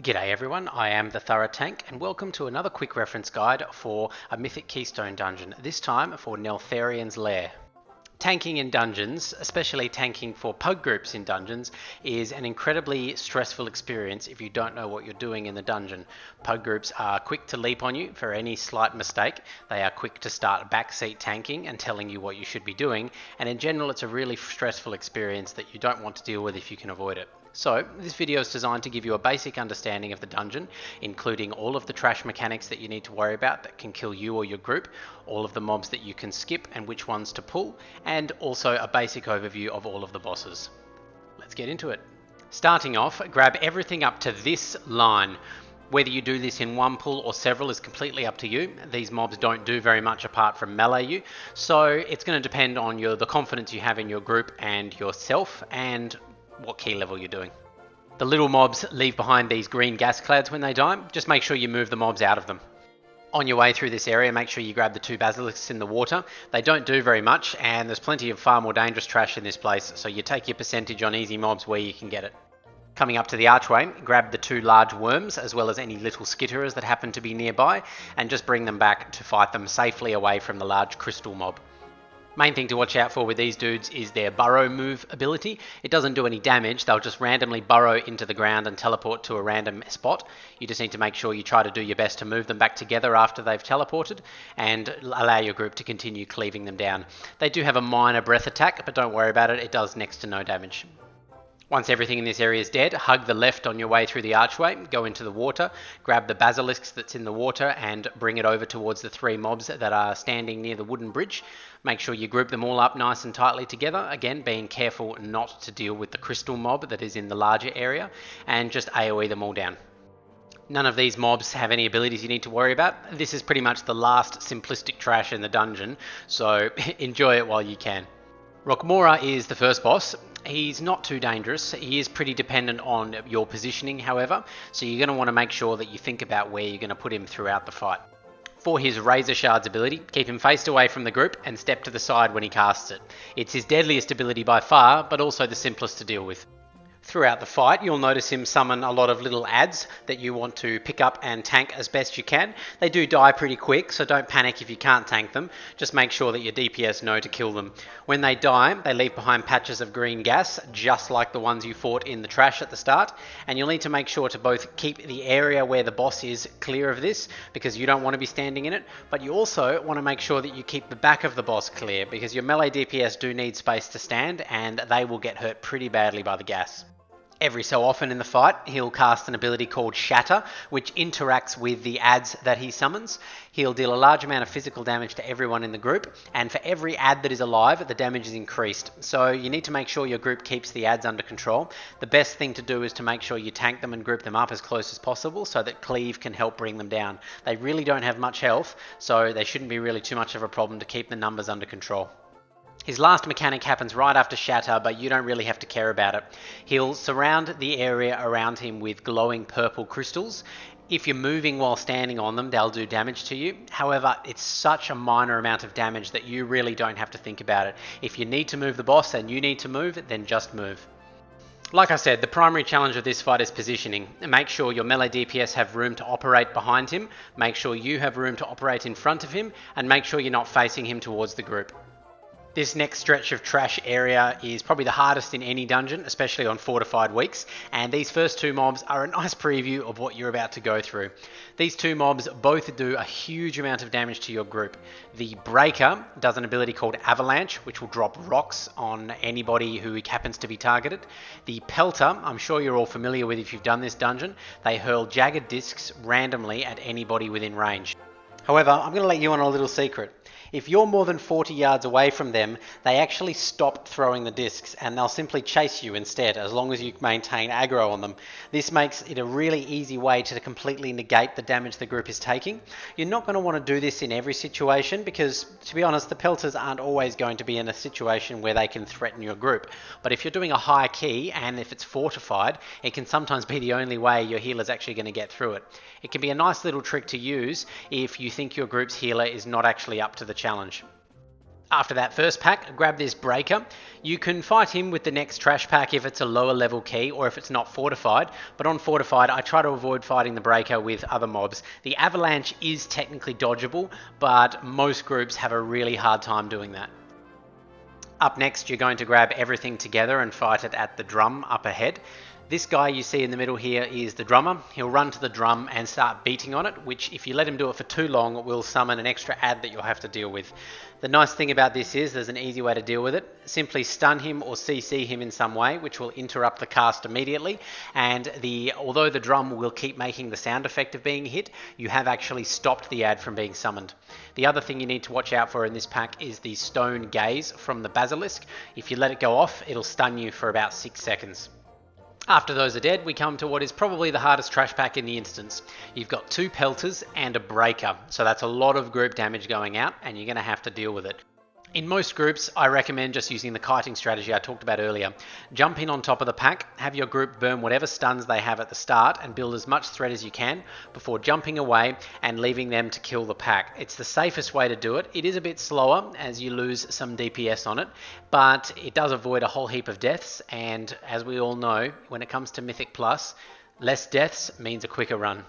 G'day everyone, I am the Thorough Tank and welcome to another quick reference guide for a Mythic Keystone dungeon, this time for Neltharion's Lair. Tanking in dungeons, especially tanking for pug groups in dungeons, is an incredibly stressful experience if you don't know what you're doing in the dungeon. Pug groups are quick to leap on you for any slight mistake, they are quick to start backseat tanking and telling you what you should be doing, and in general it's a really stressful experience that you don't want to deal with if you can avoid it. So, this video is designed to give you a basic understanding of the dungeon, including all of the trash mechanics that you need to worry about that can kill you or your group, all of the mobs that you can skip and which ones to pull, and also a basic overview of all of the bosses. Let's get into it. Starting off, grab everything up to this line. Whether you do this in one pull or several is completely up to you. These mobs don't do very much apart from melee you, so it's going to depend on the confidence you have in your group and yourself, and what key level you're doing. The little mobs leave behind these green gas clouds when they die. Just make sure you move the mobs out of them. On your way through this area, make sure you grab the 2 basilisks in the water. They don't do very much, and there's plenty of far more dangerous trash in this place, so you take your percentage on easy mobs where you can get it. Coming up to the archway, grab the 2 large worms, as well as any little skitterers that happen to be nearby, and just bring them back to fight them safely away from the large crystal mob. Main thing to watch out for with these dudes is their burrow move ability. It doesn't do any damage, they'll just randomly burrow into the ground and teleport to a random spot. You just need to make sure you try to do your best to move them back together after they've teleported and allow your group to continue cleaving them down. They do have a minor breath attack, but don't worry about it, it does next to no damage. Once everything in this area is dead, hug the left on your way through the archway, go into the water, grab the basilisks that's in the water and bring it over towards the 3 mobs that are standing near the wooden bridge. Make sure you group them all up nice and tightly together, again being careful not to deal with the crystal mob that is in the larger area, and just AoE them all down. None of these mobs have any abilities you need to worry about. This is pretty much the last simplistic trash in the dungeon, so enjoy it while you can. Rockmora is the first boss. He's not too dangerous. He is pretty dependent on your positioning, however, so you're going to want to make sure that you think about where you're going to put him throughout the fight. For his Razor Shards ability, keep him faced away from the group and step to the side when he casts it. It's his deadliest ability by far, but also the simplest to deal with. Throughout the fight, you'll notice him summon a lot of little adds that you want to pick up and tank as best you can. They do die pretty quick, so don't panic if you can't tank them. Just make sure that your DPS know to kill them. When they die, they leave behind patches of green gas, just like the ones you fought in the trash at the start. And you'll need to make sure to both keep the area where the boss is clear of this, because you don't want to be standing in it, but you also want to make sure that you keep the back of the boss clear, because your melee DPS do need space to stand, and they will get hurt pretty badly by the gas. Every so often in the fight, he'll cast an ability called Shatter, which interacts with the adds that he summons. He'll deal a large amount of physical damage to everyone in the group, and for every add that is alive, the damage is increased. So you need to make sure your group keeps the adds under control. The best thing to do is to make sure you tank them and group them up as close as possible so that cleave can help bring them down. They really don't have much health, so they shouldn't be really too much of a problem to keep the numbers under control. His last mechanic happens right after Shatter, but you don't really have to care about it. He'll surround the area around him with glowing purple crystals. If you're moving while standing on them, they'll do damage to you. However, it's such a minor amount of damage that you really don't have to think about it. If you need to move the boss and you need to move, then just move. Like I said, the primary challenge of this fight is positioning. Make sure your melee DPS have room to operate behind him, make sure you have room to operate in front of him, and make sure you're not facing him towards the group. This next stretch of trash area is probably the hardest in any dungeon, especially on fortified weeks, and these first 2 mobs are a nice preview of what you're about to go through. These 2 mobs both do a huge amount of damage to your group. The Breaker does an ability called Avalanche, which will drop rocks on anybody who happens to be targeted. The Pelter, I'm sure you're all familiar with if you've done this dungeon, they hurl jagged discs randomly at anybody within range. However, I'm going to let you on a little secret. If you're more than 40 yards away from them, they actually stop throwing the discs and they'll simply chase you instead, as long as you maintain aggro on them. This makes it a really easy way to completely negate the damage the group is taking. You're not going to want to do this in every situation because, to be honest, the pelters aren't always going to be in a situation where they can threaten your group. But if you're doing a high key and if it's fortified, it can sometimes be the only way your healer's actually going to get through it. It can be a nice little trick to use if you think your group's healer is not actually up to the challenge. After that first pack, grab this breaker. You can fight him with the next trash pack if it's a lower level key or if it's not fortified, but on fortified I try to avoid fighting the breaker with other mobs. The avalanche is technically dodgeable, but most groups have a really hard time doing that. Up next, you're going to grab everything together and fight it at the drum up ahead. This guy you see in the middle here is the drummer. He'll run to the drum and start beating on it, which if you let him do it for too long, will summon an extra ad that you'll have to deal with. The nice thing about this is there's an easy way to deal with it. Simply stun him or CC him in some way, which will interrupt the cast immediately. And although the drum will keep making the sound effect of being hit, you have actually stopped the ad from being summoned. The other thing you need to watch out for in this pack is the stone gaze from the basilisk. If you let it go off, it'll stun you for about 6 seconds. After those are dead, we come to what is probably the hardest trash pack in the instance. You've got 2 pelters and a breaker, so that's a lot of group damage going out, and you're going to have to deal with it. In most groups, I recommend just using the kiting strategy I talked about earlier. Jump in on top of the pack, have your group burn whatever stuns they have at the start, and build as much threat as you can before jumping away and leaving them to kill the pack. It's the safest way to do it. It is a bit slower as you lose some DPS on it, but it does avoid a whole heap of deaths, and as we all know, when it comes to Mythic Plus, less deaths means a quicker run.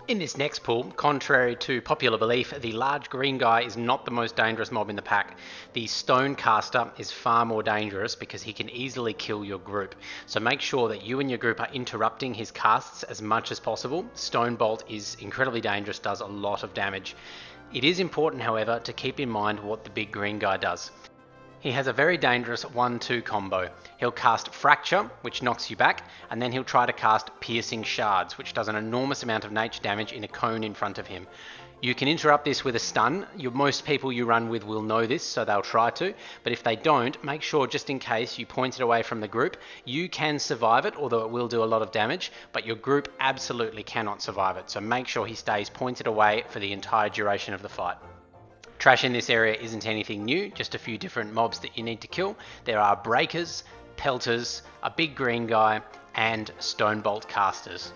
In this next pool, contrary to popular belief, the large green guy is not the most dangerous mob in the pack. The stone caster is far more dangerous because he can easily kill your group. So make sure that you and your group are interrupting his casts as much as possible. Stone bolt is incredibly dangerous, does a lot of damage. It is important, however, to keep in mind what the big green guy does. He has a very dangerous 1-2 combo. He'll cast Fracture, which knocks you back, and then he'll try to cast Piercing Shards, which does an enormous amount of nature damage in a cone in front of him. You can interrupt this with a stun. Most people you run with will know this, so they'll try to, but if they don't, make sure just in case you point it away from the group. You can survive it, although it will do a lot of damage, but your group absolutely cannot survive it, so make sure he stays pointed away for the entire duration of the fight. Trash in this area isn't anything new, just a few different mobs that you need to kill. There are breakers, pelters, a big green guy, and stone bolt casters.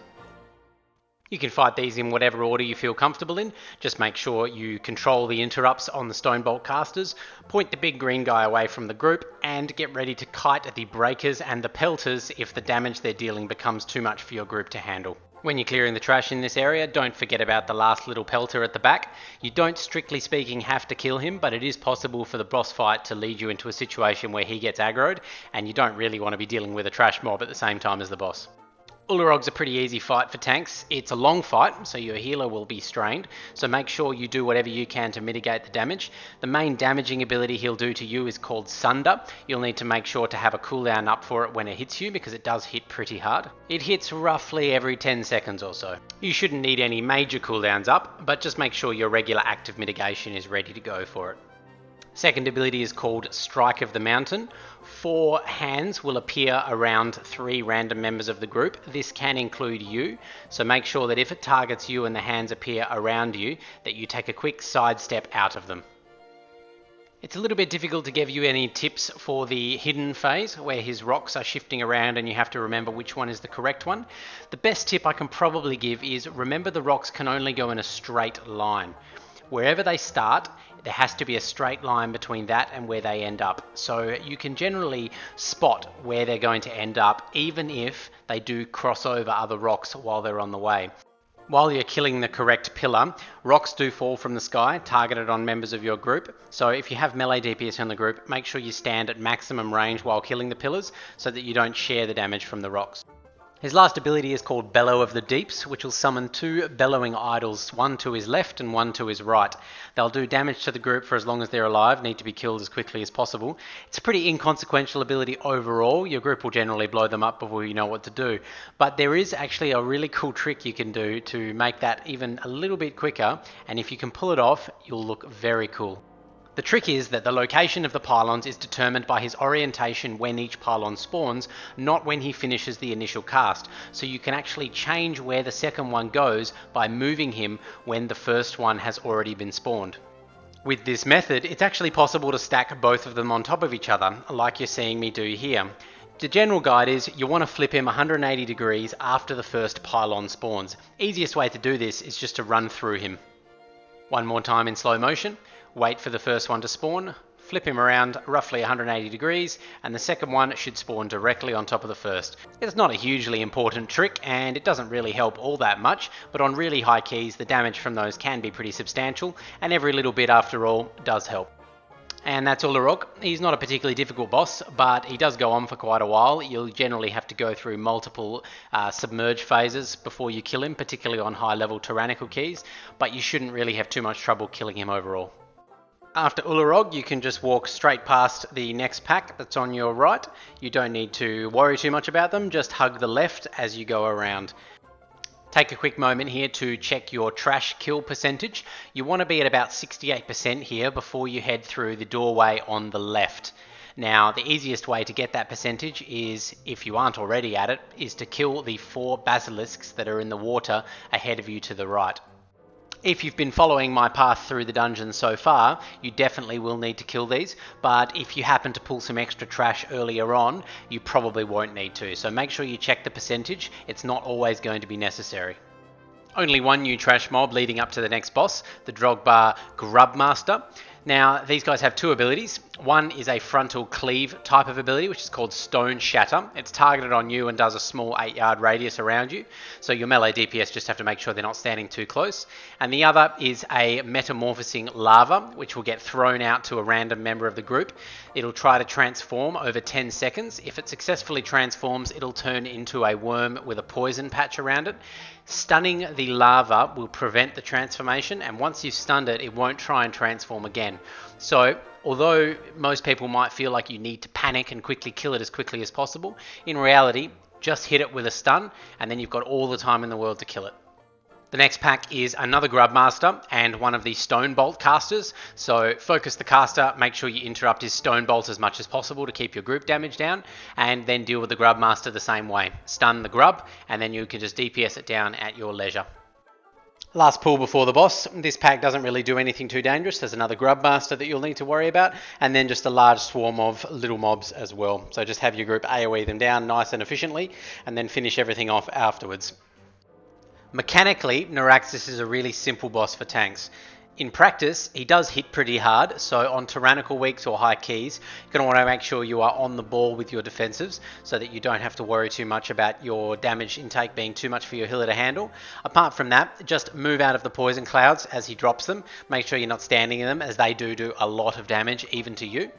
You can fight these in whatever order you feel comfortable in. Just make sure you control the interrupts on the stone bolt casters, point the big green guy away from the group, and get ready to kite the breakers and the pelters if the damage they're dealing becomes too much for your group to handle. When you're clearing the trash in this area, don't forget about the last little pelter at the back. You don't, strictly speaking, have to kill him, but it is possible for the boss fight to lead you into a situation where he gets aggroed, and you don't really want to be dealing with a trash mob at the same time as the boss. Ularog's a pretty easy fight for tanks. It's a long fight, so your healer will be strained, so make sure you do whatever you can to mitigate the damage. The main damaging ability he'll do to you is called Sunder. You'll need to make sure to have a cooldown up for it when it hits you, because it does hit pretty hard. It hits roughly every 10 seconds or so. You shouldn't need any major cooldowns up, but just make sure your regular active mitigation is ready to go for it. Second ability is called Strike of the Mountain. 4 hands will appear around 3 random members of the group. This can include you, so make sure that if it targets you and the hands appear around you, that you take a quick sidestep out of them. It's a little bit difficult to give you any tips for the hidden phase, where his rocks are shifting around and you have to remember which one is the correct one. The best tip I can probably give is remember the rocks can only go in a straight line. Wherever they start, there has to be a straight line between that and where they end up. So you can generally spot where they're going to end up, even if they do cross over other rocks while they're on the way. While you're killing the correct pillar, rocks do fall from the sky, targeted on members of your group. So if you have melee DPS on the group, make sure you stand at maximum range while killing the pillars so that you don't share the damage from the rocks. His last ability is called Bellow of the Deeps, which will summon 2 bellowing idols, one to his left and one to his right. They'll do damage to the group for as long as they're alive, need to be killed as quickly as possible. It's a pretty inconsequential ability overall. Your group will generally blow them up before you know what to do. But there is actually a really cool trick you can do to make that even a little bit quicker, and if you can pull it off, you'll look very cool. The trick is that the location of the pylons is determined by his orientation when each pylon spawns, not when he finishes the initial cast. So you can actually change where the second one goes by moving him when the first one has already been spawned. With this method, it's actually possible to stack both of them on top of each other, like you're seeing me do here. The general guide is you want to flip him 180 degrees after the first pylon spawns. Easiest way to do this is just to run through him. One more time in slow motion. Wait for the first one to spawn, Flip him around roughly 180 degrees, and the second one should spawn directly on top of the first. It's not a hugely important trick, and it doesn't really help all that much, but on really high keys, the damage from those can be pretty substantial, and every little bit after all does help. And that's Ullarog. He's not a particularly difficult boss, but he does go on for quite a while. You'll generally have to go through multiple submerge phases before you kill him, particularly on high level tyrannical keys, but you shouldn't really have too much trouble killing him overall. After Ullarog, you can just walk straight past the next pack that's on your right. You don't need to worry too much about them, just hug the left as you go around. Take a quick moment here to check your trash kill percentage. You want to be at about 68% here before you head through the doorway on the left. Now, the easiest way to get that percentage is, if you aren't already at it, is to kill the 4 basilisks that are in the water ahead of you to the right. If you've been following my path through the dungeon so far, you definitely will need to kill these, but if you happen to pull some extra trash earlier on, you probably won't need to, so make sure you check the percentage. It's not always going to be necessary. Only one new trash mob leading up to the next boss, the Drogbar Grubmaster. Now, these guys have 2 abilities. One is a frontal cleave type of ability, which is called Stone Shatter. It's targeted on you and does a small 8-yard radius around you, so your melee DPS just have to make sure they're not standing too close. And the other is a Metamorphosing Lava, which will get thrown out to a random member of the group. It'll try to transform over 10 seconds. If it successfully transforms, it'll turn into a worm with a poison patch around it. Stunning the lava will prevent the transformation, and once you've stunned it, it won't try and transform again. So, although most people might feel like you need to panic and quickly kill it as quickly as possible, in reality, just hit it with a stun, and then you've got all the time in the world to kill it. The next pack is another Grubmaster and one of the Stone Bolt casters. So focus the caster, make sure you interrupt his Stone Bolt as much as possible to keep your group damage down, and then deal with the Grubmaster the same way. Stun the grub, and then you can just DPS it down at your leisure. Last pull before the boss. This pack doesn't really do anything too dangerous. There's another Grubmaster that you'll need to worry about, and then just a large swarm of little mobs as well. So just have your group AoE them down nice and efficiently, and then finish everything off afterwards. Mechanically, Naraxis is a really simple boss for tanks. In practice, he does hit pretty hard, so on tyrannical weeks or high keys, you're going to want to make sure you are on the ball with your defensives so that you don't have to worry too much about your damage intake being too much for your healer to handle. Apart from that, just move out of the poison clouds as he drops them. Make sure you're not standing in them, as they do a lot of damage, even to you.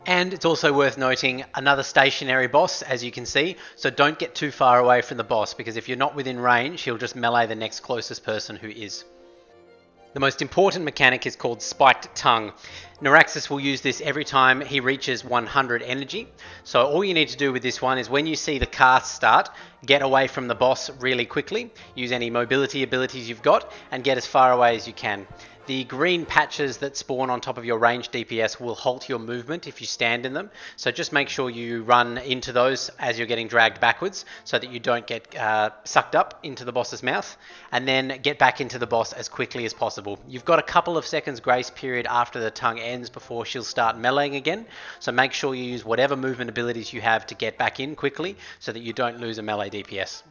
And it's also worth noting, another stationary boss, as you can see, so don't get too far away from the boss, because if you're not within range, he'll just melee the next closest person who is. The most important mechanic is called Spiked Tongue. Naraxis will use this every time he reaches 100 energy. So all you need to do with this one is when you see the cast start, get away from the boss really quickly, use any mobility abilities you've got, and get as far away as you can. The green patches that spawn on top of your ranged DPS will halt your movement if you stand in them, so just make sure you run into those as you're getting dragged backwards so that you don't get sucked up into the boss's mouth, and then get back into the boss as quickly as possible. You've got a couple of seconds grace period after the tongue ends before she'll start meleeing again, so make sure you use whatever movement abilities you have to get back in quickly so that you don't lose a melee DPS.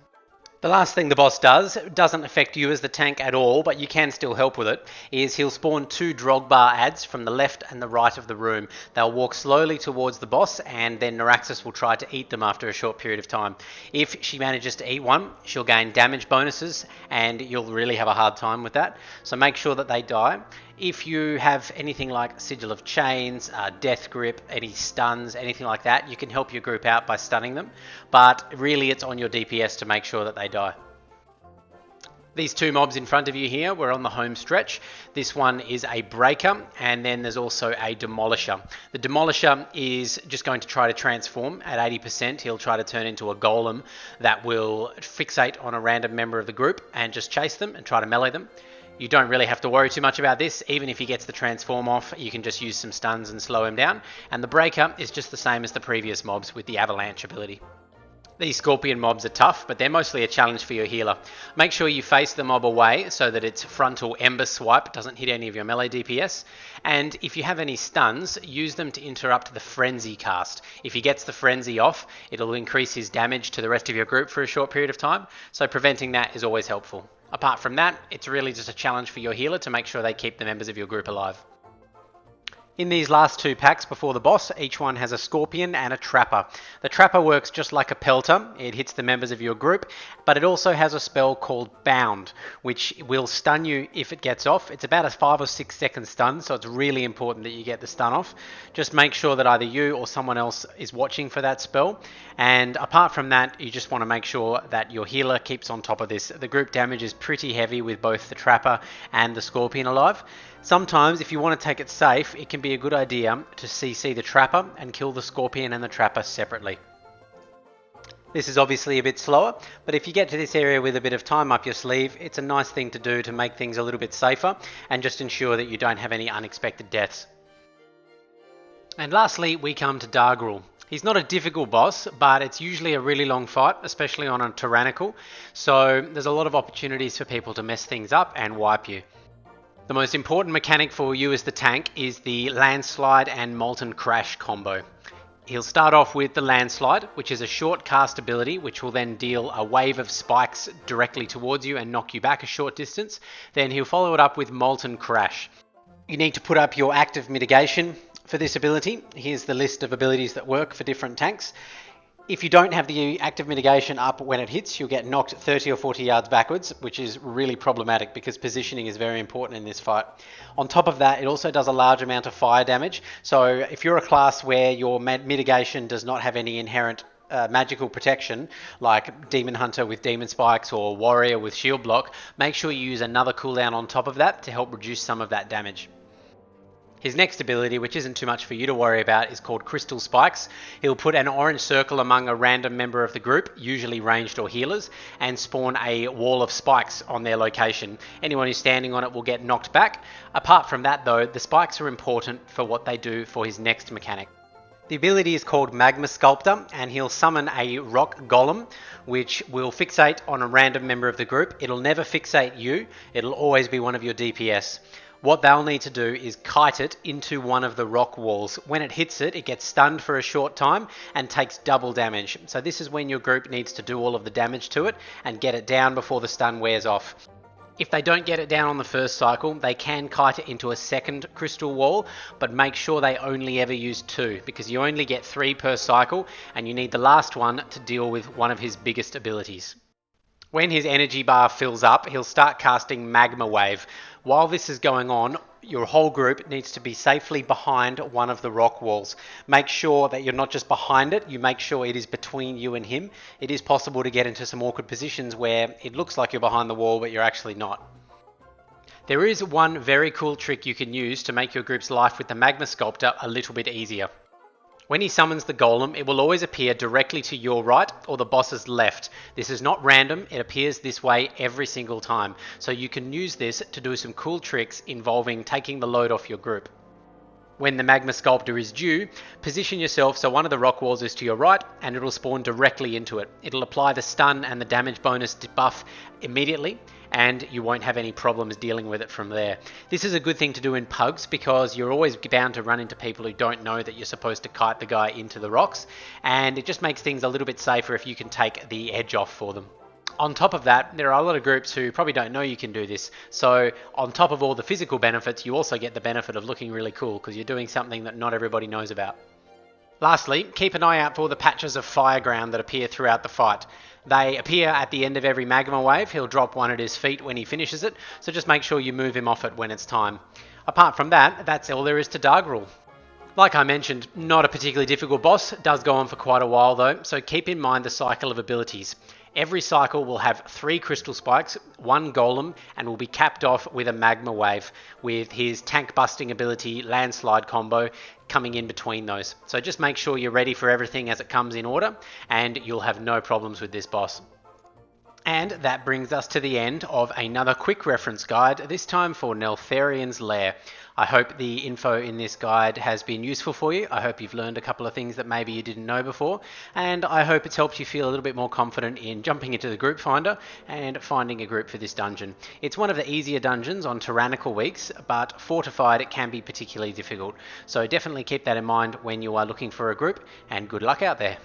The last thing the boss does, doesn't affect you as the tank at all, but you can still help with it, is he'll spawn 2 Drogbar adds from the left and the right of the room. They'll walk slowly towards the boss, and then Naraxis will try to eat them after a short period of time. If she manages to eat one, she'll gain damage bonuses, and you'll really have a hard time with that, so make sure that they die. If you have anything like Sigil of Chains, Death Grip, any stuns, anything like that, you can help your group out by stunning them, but really it's on your DPS to make sure that they die. These 2 mobs in front of you here, we're on the home stretch. This one is a Breaker, and then there's also a Demolisher. The Demolisher is just going to try to transform at 80%. He'll try to turn into a Golem that will fixate on a random member of the group and just chase them and try to melee them. You don't really have to worry too much about this. Even if he gets the transform off, you can just use some stuns and slow him down. And the Breaker is just the same as the previous mobs with the Avalanche ability. These Scorpion mobs are tough, but they're mostly a challenge for your healer. Make sure you face the mob away so that its frontal Ember Swipe doesn't hit any of your melee DPS. And if you have any stuns, use them to interrupt the Frenzy cast. If he gets the Frenzy off, it'll increase his damage to the rest of your group for a short period of time, so preventing that is always helpful. Apart from that, it's really just a challenge for your healer to make sure they keep the members of your group alive. In these last two packs before the boss, each one has a Scorpion and a Trapper. The Trapper works just like a Pelter. It hits the members of your group, but it also has a spell called Bound, which will stun you if it gets off. It's about a 5 or 6 second stun, so it's really important that you get the stun off. Just make sure that either you or someone else is watching for that spell. And apart from that, you just want to make sure that your healer keeps on top of this. The group damage is pretty heavy with both the Trapper and the Scorpion alive. Sometimes, if you want to take it safe, it can be a good idea to CC the Trapper and kill the Scorpion and the Trapper separately. This is obviously a bit slower, but if you get to this area with a bit of time up your sleeve, it's a nice thing to do to make things a little bit safer and just ensure that you don't have any unexpected deaths. And lastly, we come to Dargrul. He's not a difficult boss, but it's usually a really long fight, especially on a tyrannical, so there's a lot of opportunities for people to mess things up and wipe you. The most important mechanic for you as the tank is the Landslide and Molten Crash combo. He'll start off with the Landslide, which is a short cast ability, which will then deal a wave of spikes directly towards you and knock you back a short distance. Then he'll follow it up with Molten Crash. You need to put up your active mitigation for this ability. Here's the list of abilities that work for different tanks. If you don't have the active mitigation up when it hits, you'll get knocked 30 or 40 yards backwards, which is really problematic because positioning is very important in this fight. On top of that, it also does a large amount of fire damage. So if you're a class where your mitigation does not have any inherent magical protection, like Demon Hunter with Demon Spikes or Warrior with Shield Block, make sure you use another cooldown on top of that to help reduce some of that damage. His next ability, which isn't too much for you to worry about, is called Crystal Spikes. He'll put an orange circle among a random member of the group, usually ranged or healers, and spawn a wall of spikes on their location. Anyone who's standing on it will get knocked back. Apart from that though, the spikes are important for what they do for his next mechanic. The ability is called Magma Sculptor, and he'll summon a rock golem, which will fixate on a random member of the group. It'll never fixate you, it'll always be one of your DPS. What they'll need to do is kite it into one of the rock walls. When it hits it, it gets stunned for a short time and takes double damage. So this is when your group needs to do all of the damage to it and get it down before the stun wears off. If they don't get it down on the first cycle, they can kite it into a second crystal wall, but make sure they only ever use 2, because you only get 3 per cycle and you need the last one to deal with one of his biggest abilities. When his energy bar fills up, he'll start casting Magma Wave. While this is going on, your whole group needs to be safely behind one of the rock walls. Make sure that you're not just behind it, you make sure it is between you and him. It is possible to get into some awkward positions where it looks like you're behind the wall, but you're actually not. There is one very cool trick you can use to make your group's life with the Magma Sculptor a little bit easier. When he summons the golem, it will always appear directly to your right or the boss's left. This is not random, it appears this way every single time. So you can use this to do some cool tricks involving taking the load off your group. When the Magma Sculptor is due, position yourself so one of the rock walls is to your right and it'll spawn directly into it. It'll apply the stun and the damage bonus buff immediately, and you won't have any problems dealing with it from there. This is a good thing to do in pugs because you're always bound to run into people who don't know that you're supposed to kite the guy into the rocks, and it just makes things a little bit safer if you can take the edge off for them. On top of that, there are a lot of groups who probably don't know you can do this, so on top of all the physical benefits, you also get the benefit of looking really cool because you're doing something that not everybody knows about. Lastly, keep an eye out for the patches of fire ground that appear throughout the fight. They appear at the end of every magma wave. He'll drop one at his feet when he finishes it, so just make sure you move him off it when it's time. Apart from that, that's all there is to Dargrul. Like I mentioned, not a particularly difficult boss, does go on for quite a while though, so keep in mind the cycle of abilities. Every cycle will have 3 crystal spikes, 1 golem, and will be capped off with a magma wave, with his tank busting ability landslide combo coming in between those. So just make sure you're ready for everything as it comes in order, and you'll have no problems with this boss. And that brings us to the end of another quick reference guide, this time for Neltharion's Lair. I hope the info in this guide has been useful for you. I hope you've learned a couple of things that maybe you didn't know before, and I hope it's helped you feel a little bit more confident in jumping into the group finder and finding a group for this dungeon. It's one of the easier dungeons on tyrannical weeks, but fortified it can be particularly difficult. So definitely keep that in mind when you are looking for a group, and good luck out there.